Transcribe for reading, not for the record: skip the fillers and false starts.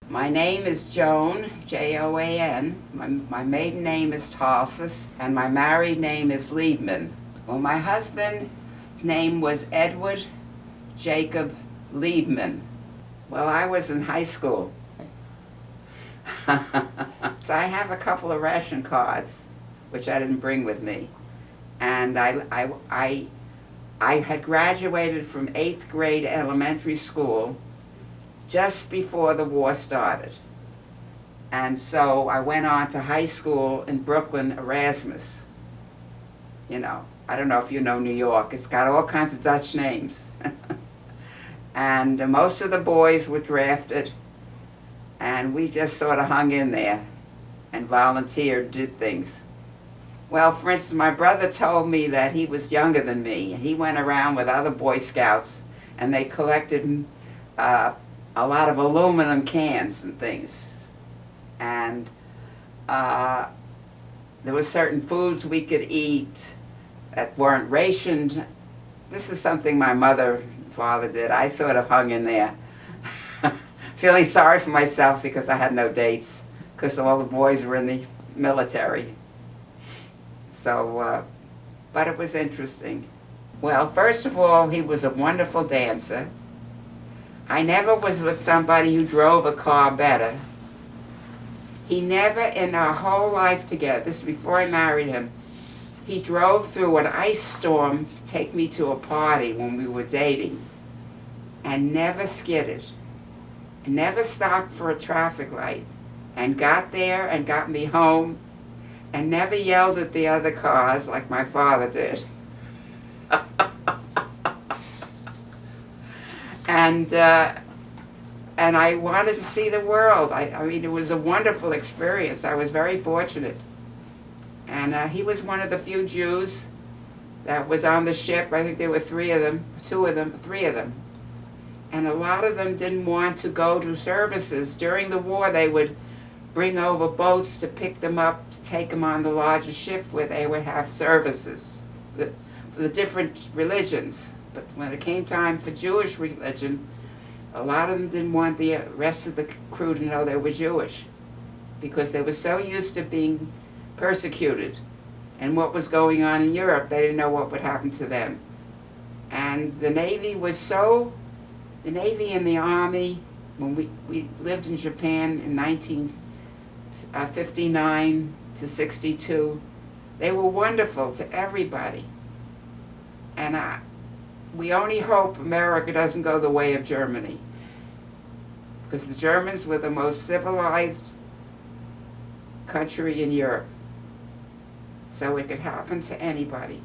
My name is Joan, J-O-A-N. My maiden name is Tarsus, and my married name is Liebman. Well, my husband's name was Edward Jacob Liebman. Well, I was in high school. So I have a couple of ration cards, which I didn't bring with me. And I had graduated from 8th grade elementary school just before the war started. And so I went on to high school in Brooklyn, Erasmus. You know, I don't know if you know New York, it's got all kinds of Dutch names. And most of the boys were drafted, and we just sort of hung in there and volunteered, did things. Well, for instance, my brother told me that he was younger than me. He went around with other Boy Scouts, and they collected a lot of aluminum cans and things. And there were certain foods we could eat that weren't rationed. This is something my mother and father did. I sort of hung in there, feeling sorry for myself because I had no dates, because all the boys were in the military. So, but it was interesting. Well, first of all, he was a wonderful dancer. I never was with somebody who drove a car better. He never in our whole life together, this is before I married him, he drove through an ice storm to take me to a party when we were dating, and never skidded, never stopped for a traffic light, and got there and got me home, and never yelled at the other cars like my father did. And I wanted to see the world. I mean, it was a wonderful experience. I was very fortunate. And he was one of the few Jews that was on the ship. I think there were three of them. And a lot of them didn't want to go to services. During the war, they would bring over boats to pick them up, to take them on the larger ship where they would have services for the different religions. But when it came time for Jewish religion, a lot of them didn't want the rest of the crew to know they were Jewish, because they were so used to being persecuted and what was going on in Europe, they didn't know what would happen to them. And the Navy the Navy and the Army, when we lived in Japan in 1959 to 62, they were wonderful to everybody. And we only hope America doesn't go the way of Germany, because the Germans were the most civilized country in Europe. So it could happen to anybody.